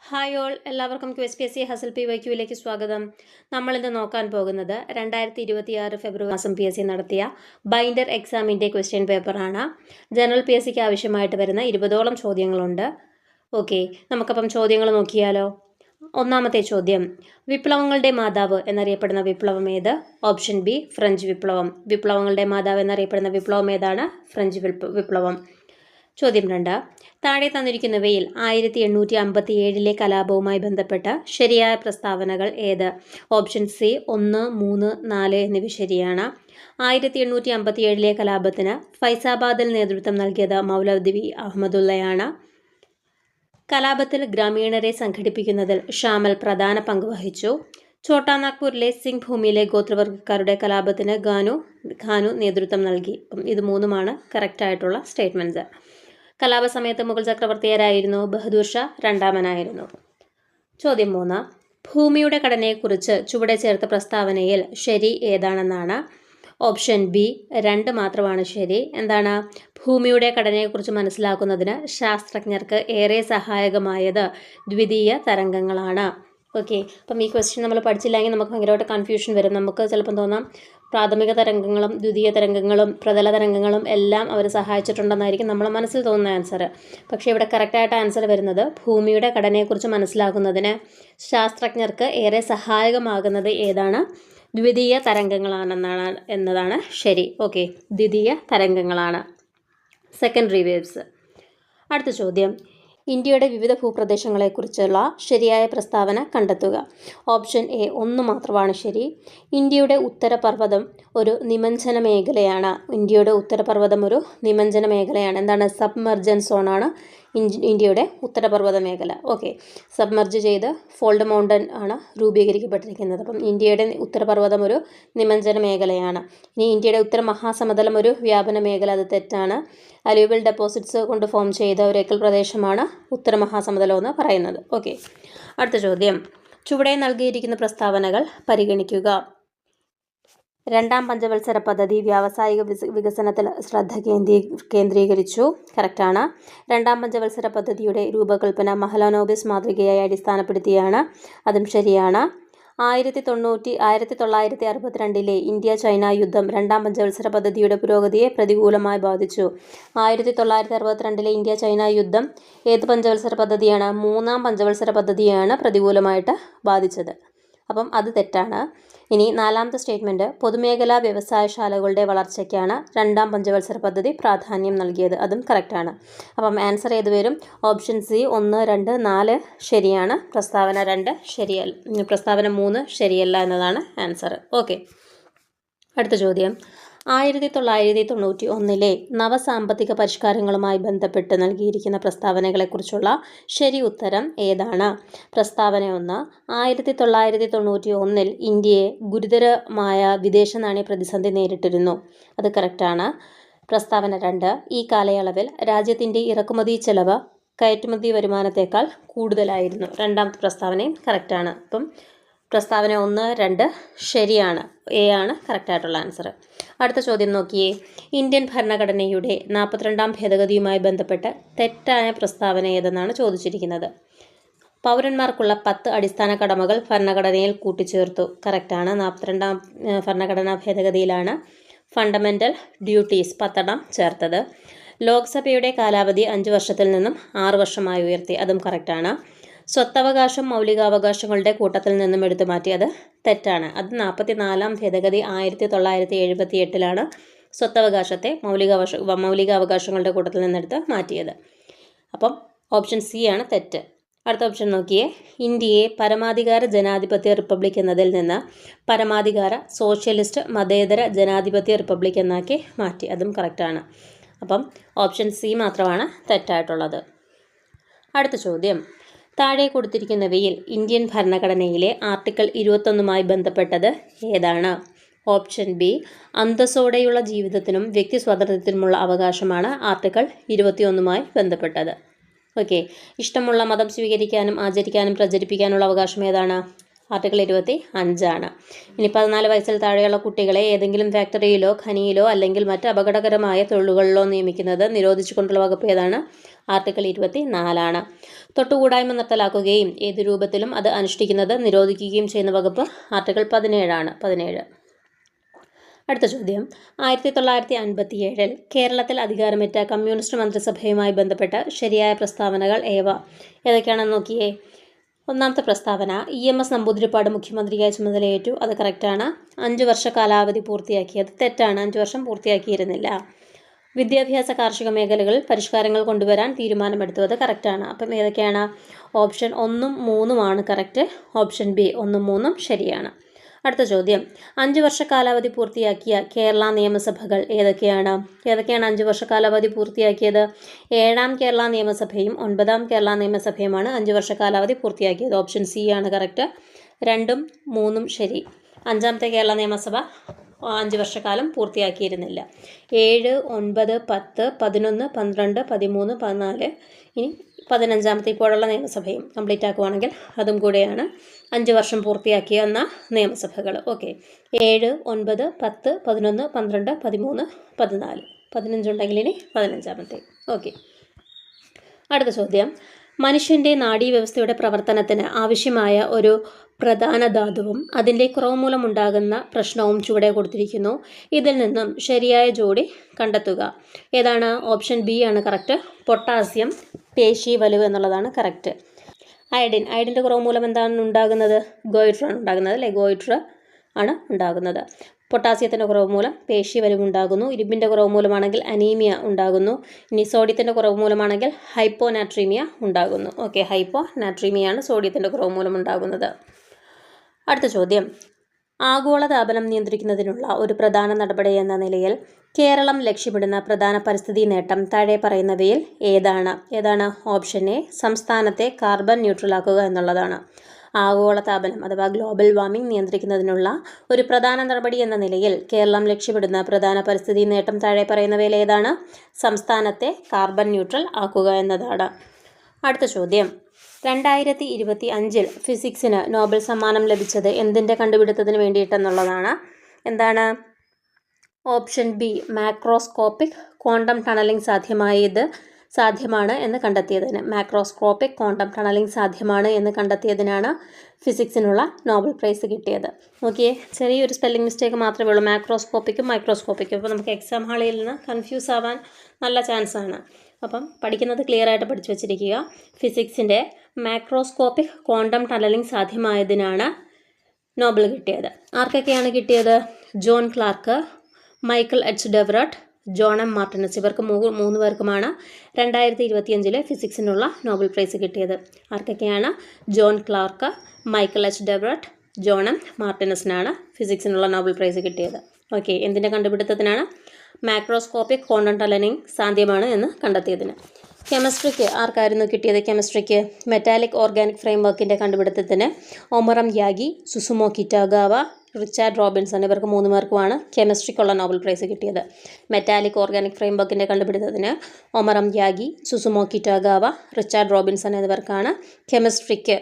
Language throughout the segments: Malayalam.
ഹായ് ഓൾ, എല്ലാവർക്കും QSPSC ഹസൽ PYQയിലേക്ക് സ്വാഗതം. നമ്മളിന്ന് നോക്കാൻ പോകുന്നത് 2026 ഫെബ്രുവരി മാസം PSC നടത്തിയ ബൈൻഡർ എക്സാമിൻ്റെ ക്വസ്റ്റ്യൻ പേപ്പറാണ്. ജനറൽ PSCക്ക് ആവശ്യമായിട്ട് വരുന്ന 20ഓളം ചോദ്യങ്ങളുണ്ട്. ഓക്കെ, നമുക്കപ്പം ചോദ്യങ്ങൾ നോക്കിയാലോ. ഒന്നാമത്തെ ചോദ്യം, വിപ്ലവങ്ങളുടെ മാതാവ് എന്നറിയപ്പെടുന്ന വിപ്ലവം ഏത്? ഓപ്ഷൻ ബി ഫ്രഞ്ച് വിപ്ലവം. വിപ്ലവങ്ങളുടെ മാതാവ് എന്നറിയപ്പെടുന്ന വിപ്ലവം ഏതാണ്? ഫ്രഞ്ച് വിപ്ലവം. ചോദ്യം 2, താഴെ തന്നിരിക്കുന്നവയിൽ 1857 കലാപവുമായി ബന്ധപ്പെട്ട ശരിയായ പ്രസ്താവനകൾ ഏത്? ഓപ്ഷൻ സി 1, 3, 4 എന്നിവ ശരിയാണ്. 1857 കലാപത്തിന് ഫൈസാബാദിൽ നേതൃത്വം നൽകിയത് മൗലവി അഹമ്മദുള്ളയാണ്. കലാപത്തിൽ ഗ്രാമീണരെ സംഘടിപ്പിക്കുന്നതിൽ ഷാമൽ പ്രധാന പങ്ക് വഹിച്ചു. ഛോട്ടാനാഗ്പൂരിലെ സിംഗ് ഭൂമിയിലെ ഗോത്രവർഗ്ഗക്കാരുടെ കലാപത്തിന് ഖാനു നേതൃത്വം നൽകി. ഇത് മൂന്നുമാണ് കറക്റ്റായിട്ടുള്ള സ്റ്റേറ്റ്മെൻറ്റ്സ്. കലാപസമയത്ത് മുഗൾ ചക്രവർത്തിയാരായിരുന്നു? ബഹദൂർ ഷാ രണ്ടാമനായിരുന്നു. ചോദ്യം 3, ഭൂമിയുടെ ഘടനയെക്കുറിച്ച് ചുവടെ ചേർത്ത പ്രസ്താവനയിൽ ശരി ഏതാണെന്നാണ്. ഓപ്ഷൻ ബി 2 മാത്രമാണ് ശരി. എന്താണ്? ഭൂമിയുടെ ഘടനയെക്കുറിച്ച് മനസ്സിലാക്കുന്നതിന് ശാസ്ത്രജ്ഞർക്ക് ഏറെ സഹായകമായത് ദ്വിതീയ തരംഗങ്ങളാണ്. ഓക്കെ, അപ്പം ഈ ക്വസ്റ്റ്യൻ നമ്മൾ പഠിച്ചില്ലെങ്കിൽ നമുക്ക് ഭയങ്കരമായിട്ട് കൺഫ്യൂഷൻ വരും. നമുക്ക് ചിലപ്പം തോന്നാം പ്രാഥമിക തരംഗങ്ങളും ദ്വിതീയ തരംഗങ്ങളും പ്രതല തരംഗങ്ങളും എല്ലാം അവർ സഹായിച്ചിട്ടുണ്ടെന്നായിരിക്കും നമ്മളെ മനസ്സിൽ തോന്നുന്ന ആൻസർ. പക്ഷേ ഇവിടെ കറക്റ്റായിട്ട് ആൻസർ വരുന്നത് ഭൂമിയുടെ ഘടനയെക്കുറിച്ച് മനസ്സിലാക്കുന്നതിന് ശാസ്ത്രജ്ഞർക്ക് ഏറെ സഹായകമാകുന്നത് ഏതാണ്? ദ്വിതീയ തരംഗങ്ങളാണെന്നതാണ് ശരി. ഓക്കെ, ദ്വിതീയ തരംഗങ്ങളാണ്, സെക്കൻഡറി വേവ്സ്. അടുത്ത ചോദ്യം, ഇന്ത്യയുടെ വിവിധ ഭൂപ്രദേശങ്ങളെക്കുറിച്ചുള്ള ശരിയായ പ്രസ്താവന കണ്ടെത്തുക. ഓപ്ഷൻ എ 1 മാത്രമാണ് ശരി. ഇന്ത്യയുടെ ഉത്തരപർവ്വതം ഒരു നിമഞ്ജന മേഖലയാണ്. ഇന്ത്യയുടെ ഉത്തരപർവ്വതം ഒരു നിമഞ്ജന മേഖലയാണ്. എന്താണ്? സബ്മർജൻ സോണാണ് ഇന്ത്യയുടെ ഉത്തരപർവ്വത മേഖല. ഓക്കെ, സബ്മർജ് ചെയ്ത് ഫോൾഡ് മൗണ്ടൻ ആണ് രൂപീകരിക്കപ്പെട്ടിരിക്കുന്നത്. അപ്പം ഇന്ത്യയുടെ ഉത്തരപർവ്വതം ഒരു നിമഞ്ജന മേഖലയാണ്. ഇനി ഇന്ത്യയുടെ ഉത്തര മഹാസമതലം ഒരു വ്യാപന മേഖല, അത് തെറ്റാണ്. അലൂവിയൽ ഡെപ്പോസിറ്റ്സ് കൊണ്ട് ഫോം ചെയ്ത ഒരു ഏക്കൽ പ്രദേശമാണ് ഉത്തര മഹാസമതലം എന്ന് പറയുന്നത്. ഓക്കെ, അടുത്ത ചോദ്യം, ചുവടെ നൽകിയിരിക്കുന്ന പ്രസ്താവനകൾ പരിഗണിക്കുക. രണ്ടാം പഞ്ചവത്സര പദ്ധതി വ്യാവസായിക വികസനത്തിൽ ശ്രദ്ധ കേന്ദ്രീകരിച്ചു. കറക്റ്റാണ്. രണ്ടാം പഞ്ചവത്സര പദ്ധതിയുടെ രൂപകൽപ്പന മഹലനോബിസ് മാതൃകയായി അടിസ്ഥാനപ്പെടുത്തിയാണ്. അതും ശരിയാണ്. 1962 ഇന്ത്യ ചൈന യുദ്ധം രണ്ടാം പഞ്ചവത്സര പദ്ധതിയുടെ പുരോഗതിയെ പ്രതികൂലമായി ബാധിച്ചു. 1962 ഇന്ത്യ ചൈന യുദ്ധം ഏത് പഞ്ചവത്സര പദ്ധതിയാണ്? 3-ാം പഞ്ചവത്സര പദ്ധതിയാണ് പ്രതികൂലമായിട്ട് ബാധിച്ചത്. അപ്പം അത് തെറ്റാണ്. ഇനി 4ാമത്തെ സ്റ്റേറ്റ്മെൻറ്റ്, പൊതുമേഖലാ വ്യവസായശാലകളുടെ വളർച്ചയ്ക്കാണ് രണ്ടാം പഞ്ചവത്സര പദ്ധതി പ്രാധാന്യം നൽകിയത്. അതും കറക്റ്റാണ്. അപ്പം ആൻസർ ഏത് വരും? ഓപ്ഷൻ സി 1, 2, 4 ശരിയാണ്. പ്രസ്താവന 2 ശരിയല്ല, പ്രസ്താവന 3 ശരിയല്ല എന്നതാണ് ആൻസർ. ഓക്കെ, അടുത്ത ചോദ്യം, 1991 നവസാമ്പത്തിക പരിഷ്കാരങ്ങളുമായി ബന്ധപ്പെട്ട് നൽകിയിരിക്കുന്ന പ്രസ്താവനകളെക്കുറിച്ചുള്ള ശരി ഉത്തരം ഏതാണ്? പ്രസ്താവന 1, 1991 ഇന്ത്യയെ ഗുരുതരമായ വിദേശ നാണ്യ പ്രതിസന്ധി നേരിട്ടിരുന്നു. അത് കറക്റ്റാണ്. പ്രസ്താവന 2, ഈ കാലയളവിൽ രാജ്യത്തിൻ്റെ ഇറക്കുമതി ചെലവ് കയറ്റുമതി വരുമാനത്തേക്കാൾ കൂടുതലായിരുന്നു. രണ്ടാമത്തെ പ്രസ്താവനയും കറക്റ്റാണ്. അപ്പം പ്രസ്താവന 1, 2 ശരിയാണ്. എ ആണ് കറക്റ്റായിട്ടുള്ള ആൻസർ. അടുത്ത ചോദ്യം നോക്കിയേ. ഇന്ത്യൻ ഭരണഘടനയുടെ 42ാം ഭേദഗതിയുമായി ബന്ധപ്പെട്ട് തെറ്റായ പ്രസ്താവന ഏതെന്നാണ് ചോദിച്ചിരിക്കുന്നത്. പൗരന്മാർക്കുള്ള 10 അടിസ്ഥാന കടമകൾ ഭരണഘടനയിൽ കൂട്ടിച്ചേർത്തു. കറക്റ്റാണ്. 42ാം ഭരണഘടനാ ഭേദഗതിയിലാണ് ഫണ്ടമെൻ്റൽ ഡ്യൂട്ടീസ് 10 ചേർത്തത്. ലോക്സഭയുടെ കാലാവധി 5 വർഷത്തിൽ നിന്നും 6 വർഷമായി ഉയർത്തി. അതും കറക്റ്റാണ്. സ്വത്തവകാശം മൗലികാവകാശങ്ങളുടെ കൂട്ടത്തിൽ നിന്നും എടുത്തു മാറ്റി. അത് തെറ്റാണ്. അത് 44ാം ഭേദഗതി 1978 സ്വത്തവകാശത്തെ മൗലികാവകാശങ്ങളുടെ കൂട്ടത്തിൽ നിന്നെടുത്ത് മാറ്റിയത്. അപ്പം ഓപ്ഷൻ സി ആണ് തെറ്റ്. അടുത്ത ഓപ്ഷൻ നോക്കിയേ. ഇന്ത്യയെ പരമാധികാര ജനാധിപത്യ റിപ്പബ്ലിക് എന്നതിൽ നിന്ന് പരമാധികാര സോഷ്യലിസ്റ്റ് മതേതര ജനാധിപത്യ റിപ്പബ്ലിക് എന്നാക്കി മാറ്റി. അതും കറക്റ്റാണ്. അപ്പം ഓപ്ഷൻ സി മാത്രമാണ് തെറ്റായിട്ടുള്ളത്. അടുത്ത ചോദ്യം, താഴെ കൊടുത്തിരിക്കുന്നവയിൽ ഇന്ത്യൻ ഭരണഘടനയിലെ ആർട്ടിക്കിൾ 21മായി ബന്ധപ്പെട്ടത് ഏതാണ്? ഓപ്ഷൻ ബി അന്തസ്സോടെയുള്ള ജീവിതത്തിനും വ്യക്തി സ്വാതന്ത്ര്യത്തിനുമുള്ള അവകാശമാണ് ആർട്ടിക്കിൾ 21മായി ബന്ധപ്പെട്ടത്. ഓക്കെ, ഇഷ്ടമുള്ള മതം സ്വീകരിക്കാനും ആചരിക്കാനും പ്രചരിപ്പിക്കാനുള്ള അവകാശം ഏതാണ്? ആർട്ടിക്കിൾ 25 ഇനി 14 വയസ്സിൽ താഴെയുള്ള കുട്ടികളെ ഏതെങ്കിലും ഫാക്ടറിയിലോ ഖനിയിലോ അല്ലെങ്കിൽ മറ്റ് അപകടകരമായ തൊഴിലുകളിലോ നിയമിക്കുന്നത് നിരോധിച്ചുകൊണ്ടുള്ള വകുപ്പ് ഏതാണ്? ആർട്ടിക്കിൾ 24 തൊട്ടുകൂടായ്മ നിർത്തലാക്കുകയും ഏതു രൂപത്തിലും അത് അനുഷ്ഠിക്കുന്നത് നിരോധിക്കുകയും ചെയ്യുന്ന വകുപ്പ് ആർട്ടിക്കിൾ 17 അടുത്ത ചോദ്യം 1957 കേരളത്തിൽ അധികാരമേറ്റ കമ്മ്യൂണിസ്റ്റ് മന്ത്രിസഭയുമായി ബന്ധപ്പെട്ട ശരിയായ പ്രസ്താവനകൾ ഏതൊക്കെയാണെന്ന് നോക്കിയേ. ഒന്നാമത്തെ പ്രസ്താവന EMS നമ്പൂതിരിപ്പാട് മുഖ്യമന്ത്രിയായി ചുമതലയേറ്റു. അത് കറക്റ്റാണ്. 5 വർഷ കാലാവധി പൂർത്തിയാക്കിയത് തെറ്റാണ്. 5 വർഷം പൂർത്തിയാക്കിയിരുന്നില്ല. വിദ്യാഭ്യാസ കാർഷിക മേഖലകളിൽ പരിഷ്കാരങ്ങൾ കൊണ്ടുവരാൻ തീരുമാനമെടുത്തു. അത് കറക്റ്റാണ്. അപ്പം ഏതൊക്കെയാണ്? ഓപ്ഷൻ 1ഉം 3ഉമാണ് കറക്റ്റ്. ഓപ്ഷൻ ബി 1ഉം 3ഉം ശരിയാണ്. അടുത്ത ചോദ്യം 5 വർഷ കാലാവധി പൂർത്തിയാക്കിയ കേരള നിയമസഭകൾ ഏതൊക്കെയാണ്? 5 വർഷ കാലാവധി പൂർത്തിയാക്കിയത്? 7ാം കേരള നിയമസഭയും 9ാം കേരള നിയമസഭയുമാണ് 5 വർഷ കാലാവധി പൂർത്തിയാക്കിയത്. ഓപ്ഷൻ സി ആണ് കറക്റ്റ്. 2ഉം 3ഉം ശരി. 5ാമത്തെ കേരള നിയമസഭ 5 വർഷക്കാലം പൂർത്തിയാക്കിയിരുന്നില്ല. 7, 9, 10, 11, 12, 13, 14 ഇനി 15ാമത്തെ ഇപ്പോഴുള്ള നിയമസഭയും കംപ്ലീറ്റ് ആക്കുവാണെങ്കിൽ അതും കൂടെയാണ് 5 വർഷം പൂർത്തിയാക്കിയ നിയമസഭകൾ. ഓക്കെ, 7, 9, 10, 11, 12, 13, 14, 15 ഉണ്ടെങ്കിൽ ഇനി 15ാമത്തെ. ഓക്കെ, അടുത്ത ചോദ്യം മനുഷ്യൻ്റെ നാഡീവ്യവസ്ഥയുടെ പ്രവർത്തനത്തിന് ആവശ്യമായ ഒരു പ്രധാന ധാതുവും അതിൻ്റെ കുറവ് മൂലമുണ്ടാകുന്ന പ്രശ്നവും ചുവടെ കൊടുത്തിരിക്കുന്നു. ഇതിൽ നിന്നും ശരിയായ ജോഡി കണ്ടെത്തുക. ഏതാണ്? ഓപ്ഷൻ ബി ആണ് കറക്റ്റ്. പൊട്ടാസ്യം പേശി വലിവ് എന്നുള്ളതാണ് കറക്റ്റ്. അയഡിൻ്റെ കുറവ് മൂലം എന്താണ് ഉണ്ടാകുന്നത്? ഗോയിറ്റർ ആണ് ഉണ്ടാകുന്നത് അല്ലേ? ഗോയിറ്റർ ആണ് ഉണ്ടാകുന്നത്. പൊട്ടാസ്യത്തിൻ്റെ കുറവ് മൂലം പേശി വലിവുണ്ടാകുന്നു. ഇരുമ്പിൻ്റെ കുറവ് മൂലമാണെങ്കിൽ അനീമിയ ഉണ്ടാകുന്നു. ഇനി സോഡിയത്തിൻ്റെ കുറവ് മൂലമാണെങ്കിൽ ഹൈപ്പോനാട്രീമിയ ഉണ്ടാകുന്നു. ഓക്കെ, ഹൈപ്പോനാട്രീമിയാണ് സോഡിയത്തിൻ്റെ കുറവ് മൂലം ഉണ്ടാകുന്നത്. അടുത്ത ചോദ്യം ആഗോളതാപനം നിയന്ത്രിക്കുന്നതിനുള്ള ഒരു പ്രധാന നടപടി എന്ന നിലയിൽ കേരളം ലക്ഷ്യമിടുന്ന പ്രധാന പരിസ്ഥിതി നേട്ടം താഴെ പറയുന്നവയിൽ ഏതാണ്? ഓപ്ഷൻ എ സംസ്ഥാനത്തെ കാർബൺ ന്യൂട്രലാക്കുക എന്നുള്ളതാണ്. ആഗോളതാപനം അഥവാ ഗ്ലോബൽ വാർമിംഗ് നിയന്ത്രിക്കുന്നതിനുള്ള ഒരു പ്രധാന നടപടി എന്ന നിലയിൽ കേരളം ലക്ഷ്യമിടുന്ന പ്രധാന പരിസ്ഥിതി നേട്ടം താഴെ പറയുന്നവയിൽ ഏതാണ്? സംസ്ഥാനത്തെ കാർബൺ ന്യൂട്രൽ ആക്കുക എന്നതാണ്. അടുത്ത ചോദ്യം 2025 ഫിസിക്സിന് നോബൽ സമ്മാനം ലഭിച്ചത് എന്തിൻ്റെ കണ്ടുപിടുത്തത്തിന് വേണ്ടിയിട്ടെന്നുള്ളതാണ്. എന്താണ്? Option B macroscopic quantum tunnelling സാധ്യമാണ് എന്ന് കണ്ടെത്തിയതിന്. മാക്രോസ്കോപ്പിക് ക്വാണ്ടം ടണലിംഗ് സാധ്യമാണ് എന്ന് കണ്ടെത്തിയതിനാണ് ഫിസിക്സിനുള്ള നോബൽ പ്രൈസ് കിട്ടിയത്. നോക്കിയേ, ചെറിയൊരു സ്പെല്ലിംഗ് മിസ്റ്റേക്ക് മാത്രമേ ഉള്ളൂ. മാക്രോസ്കോപ്പിക്കും മൈക്രോസ്കോപ്പിക്കും. അപ്പോൾ നമുക്ക് എക്സാം ഹാളിൽ നിന്ന് കൺഫ്യൂസ് ആവാൻ നല്ല ചാൻസാണ്. അപ്പം പഠിക്കുന്നത് ക്ലിയർ ആയിട്ട് പഠിച്ചു വച്ചിരിക്കുക. ഫിസിക്സിൻ്റെ മാക്രോസ്കോപ്പിക് ക്വാണ്ടം ടണലിംഗ് സാധ്യമായതിനാണ് നോബൽ കിട്ടിയത്. ആർക്കൊക്കെയാണ് കിട്ടിയത്? John Clarke, Michael H Devoret, John M Martinis. ഇവർക്ക് 3 പേർക്കുമാണ് 2025 ഫിസിക്സിനുള്ള നോബൽ പ്രൈസ് കിട്ടിയത്. ആർക്കൊക്കെയാണ്? John Clarke, Michael H Devoret, John M മാർട്ടിനസിനാണ് ഫിസിക്സിനുള്ള നോബൽ പ്രൈസ് കിട്ടിയത്. ഓക്കെ, എന്തിൻ്റെ കണ്ടുപിടുത്തത്തിനാണ്? മാക്രോസ്കോപ്പിക് ക്വാണ്ടം ടണലിംഗ് സാധ്യമാണ് എന്ന് കണ്ടെത്തിയതിന്. കെമിസ്ട്രിക്ക് ആർക്കായിരുന്നു കിട്ടിയത്? കെമിസ്ട്രിക്ക് മെറ്റാലിക് ഓർഗാനിക് ഫ്രെയിംവർക്കിൻ്റെ കണ്ടുപിടുത്തത്തിന് Omar M Yaghi, Susumu Kitagawa, Richard Robinson. ഇവർക്ക് 3 പേർക്കുമാണ് കെമിസ്ട്രിക്കുള്ള നോബൽ പ്രൈസ് കിട്ടിയത്. മെറ്റാലിക് ഓർഗാനിക് ഫ്രെയിംവർക്കിൻ്റെ കണ്ടുപിടുത്തത്തിന് Omar M Yaghi, Susumu Kitagawa, Richard Robinson എന്നിവർക്കാണ് കെമിസ്ട്രിക്ക്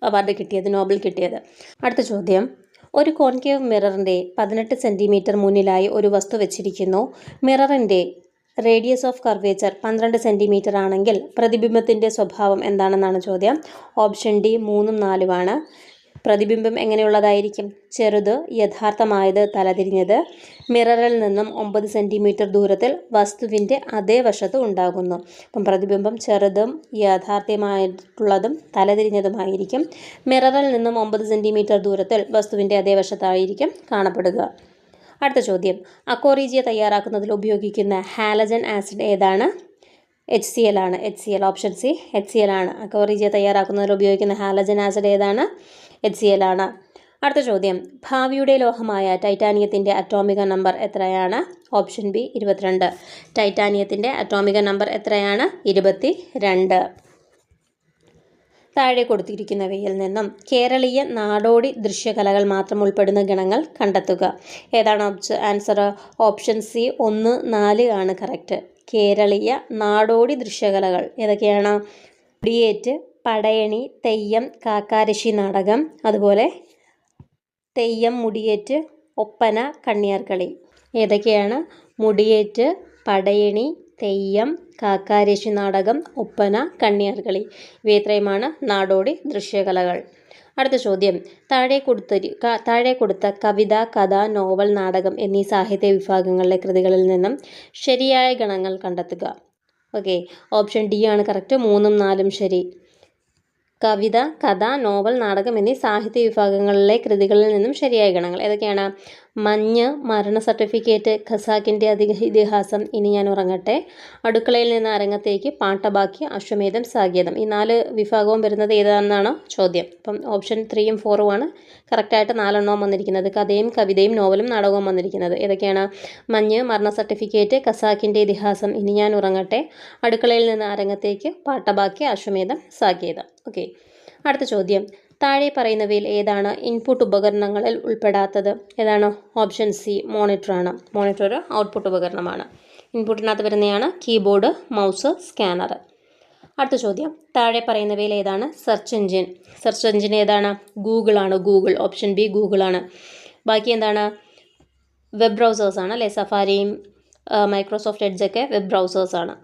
അവാർഡ് കിട്ടിയത്, നോബൽ കിട്ടിയത്. അടുത്ത ചോദ്യം ഒരു കോൺകേവ് മിററിൻ്റെ 18 സെൻറ്റിമീറ്റർ മുന്നിലായി ഒരു വസ്തു വെച്ചിരിക്കുന്നു. മിററിൻ്റെ റേഡിയസ് ഓഫ് കർവേച്ചർ 12 സെൻറ്റിമീറ്റർ ആണെങ്കിൽ പ്രതിബിംബത്തിൻ്റെ സ്വഭാവം എന്താണെന്നാണ് ചോദ്യം. ഓപ്ഷൻ ഡി 3ഉം 4ഉമാണ്. പ്രതിബിംബം എങ്ങനെയുള്ളതായിരിക്കും? ചെറുത്, യഥാർത്ഥമായത്, തലതിരിഞ്ഞത്. മിററിൽ നിന്നും 9 സെൻറ്റിമീറ്റർ ദൂരത്തിൽ വസ്തുവിൻ്റെ അതേ വശത്ത് ഉണ്ടാകുന്നു. അപ്പം പ്രതിബിംബം ചെറുതും യാഥാർത്ഥ്യമായിട്ടുള്ളതും തലതിരിഞ്ഞതുമായിരിക്കും. മിററിൽ നിന്നും 9 സെൻറ്റിമീറ്റർ ദൂരത്തിൽ വസ്തുവിൻ്റെ അതേ വശത്തായിരിക്കും കാണപ്പെടുക. അടുത്ത ചോദ്യം അക്കോറീജിയ തയ്യാറാക്കുന്നതിൽ ഉപയോഗിക്കുന്ന ഹാലജൻ ആസിഡ് ഏതാണ്? HCl ആണ്. HCl. ഓപ്ഷൻ സി HCl ആണ്. അക്കോറീജിയ തയ്യാറാക്കുന്നതിൽ ഉപയോഗിക്കുന്ന ഹാലജൻ ആസിഡ് ഏതാണ്? HCl ആണ്. അടുത്ത ചോദ്യം ഭാവിയുടെ ലോഹമായ ടൈറ്റാനിയത്തിൻ്റെ അറ്റോമിക നമ്പർ എത്രയാണ്? Option B 22. ടൈറ്റാനിയത്തിൻ്റെ അറ്റോമിക നമ്പർ എത്രയാണ്? 22. താഴെ കൊടുത്തിരിക്കുന്നവയിൽ നിന്നും കേരളീയ നാടോടി ദൃശ്യകലകൾ മാത്രം ഉൾപ്പെടുന്ന ഗണങ്ങൾ കണ്ടെത്തുക. ഏതാണ് ആൻസർ? ഓപ്ഷൻ സി 1, 4 ആണ് കറക്റ്റ്. കേരളീയ നാടോടി ദൃശ്യകലകൾ ഏതൊക്കെയാണ്? മുടിയേറ്റ്, പടയണി, തെയ്യം, കാക്കാരശ്ശി നാടകം, അതുപോലെ തെയ്യം, മുടിയേറ്റ്, ഒപ്പന, കണ്ണിയാർകളി. ഏതൊക്കെയാണ്? മുടിയേറ്റ്, പടയണി, തെയ്യം, കാക്കാരേശി നാടകം, ഒപ്പന, കണ്ണിയാർകളി. ഇവയിത്രയുമാണ് നാടോടി ദൃശ്യകലകൾ. അടുത്ത ചോദ്യം, താഴെ കൊടുത്ത കവിത, കഥ, നോവൽ, നാടകം എന്നീ സാഹിത്യ വിഭാഗങ്ങളിലെ കൃതികളിൽ നിന്നും ശരിയായ ഗണങ്ങൾ കണ്ടെത്തുക. ഓക്കെ, ഓപ്ഷൻ ഡി ആണ് കറക്റ്റ്. 3ഉം 4ഉം ശരി. കവിത, കഥ, നോവൽ, നാടകം എന്നീ സാഹിത്യ വിഭാഗങ്ങളിലെ കൃതികളിൽ നിന്നും ശരിയായ ഗണങ്ങൾ ഏതൊക്കെയാണ്? മഞ്ഞ്, മരണ സർട്ടിഫിക്കറ്റ്, ഖസാക്കിൻ്റെ ഇതിഹാസം, ഇനി ഞാൻ ഉറങ്ങട്ടെ, അടുക്കളയിൽ നിന്ന് അരങ്ങത്തേക്ക്, പാട്ടബാക്കി, അശ്വമേധം, സാകേതം. ഈ 4 വിഭാഗവും വരുന്നത് ഏതാണെന്നാണ് ചോദ്യം. അപ്പം ഓപ്ഷൻ 3ഉം 4ഉം ആണ് കറക്റ്റായിട്ട് 4 വന്നിരിക്കുന്നത്. കഥയും കവിതയും നോവലും നാടകവും വന്നിരിക്കുന്നത് ഏതൊക്കെയാണ്? മഞ്ഞ്, മരണ സർട്ടിഫിക്കറ്റ്, ഖസാക്കിൻ്റെ ഇതിഹാസം, ഇനി ഞാൻ ഉറങ്ങട്ടെ, അടുക്കളയിൽ നിന്ന് അരങ്ങത്തേക്ക്, പാട്ടബാക്കി, അശ്വമേധം, സാകേതം. ഓക്കെ, അടുത്ത ചോദ്യം, താഴെ പറയുന്നവയിൽ ഏതാണ് ഇൻപുട്ട് ഉപകരണങ്ങളിൽ ഉൾപ്പെടാത്തത്? ഏതാണ്? ഓപ്ഷൻ സി മോണിറ്ററാണ്. മോണിറ്റർ ഒരു ഔട്ട്പുട്ട് ഉപകരണമാണ്. ഇൻപുട്ടിനകത്ത് വരുന്നതാണ് കീബോർഡ്, മൗസ്, സ്കാനർ. അടുത്ത ചോദ്യം, താഴെ പറയുന്നവയിൽ ഏതാണ് സെർച്ച് എഞ്ചിൻ? സെർച്ച് എഞ്ചിൻ ഏതാണ്? ഗൂഗിളാണ്. ഗൂഗിൾ. ഓപ്ഷൻ ബി ഗൂഗിളാണ്. ബാക്കി എന്താണ്? വെബ് ബ്രൗസേഴ്സാണ് അല്ലേ? സഫാരിയും മൈക്രോസോഫ്റ്റ് എഡ്ജൊക്കെ വെബ് ബ്രൗസേഴ്സാണ്.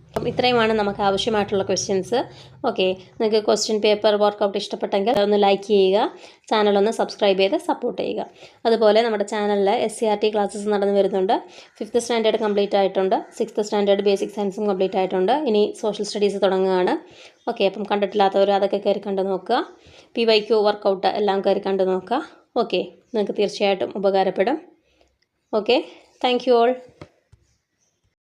അപ്പം ഇത്രയുമാണ് നമുക്ക് ആവശ്യമായിട്ടുള്ള ക്വസ്റ്റ്യൻസ്. ഓക്കെ, നിങ്ങൾക്ക് ക്വസ്റ്റ്യൻ പേപ്പർ വർക്കൗട്ട് ഇഷ്ടപ്പെട്ടെങ്കിൽ ഒന്ന് ലൈക്ക് ചെയ്യുക, ചാനലൊന്ന് സബ്സ്ക്രൈബ് ചെയ്ത് സപ്പോർട്ട് ചെയ്യുക. അതുപോലെ നമ്മുടെ ചാനലിൽ SCRT ക്ലാസ്സസ് നടന്നു വരുന്നുണ്ട്. 5th സ്റ്റാൻഡേർഡ് കംപ്ലീറ്റ് ആയിട്ടുണ്ട്. 6th സ്റ്റാൻഡേർഡ് ബേസിക് സയൻസും കംപ്ലീറ്റ് ആയിട്ടുണ്ട്. ഇനി സോഷ്യൽ സ്റ്റഡീസ് തുടങ്ങുകയാണ്. ഓക്കെ, അപ്പം കണ്ടിട്ടില്ലാത്തവർ അതൊക്കെ കയറി കണ്ടു നോക്കുക. PYQ വർക്കൗട്ട് എല്ലാം കയറി കണ്ടു നോക്കുക. ഓക്കെ, നിങ്ങൾക്ക് തീർച്ചയായിട്ടും ഉപകാരപ്പെടും. Okay, thank you all.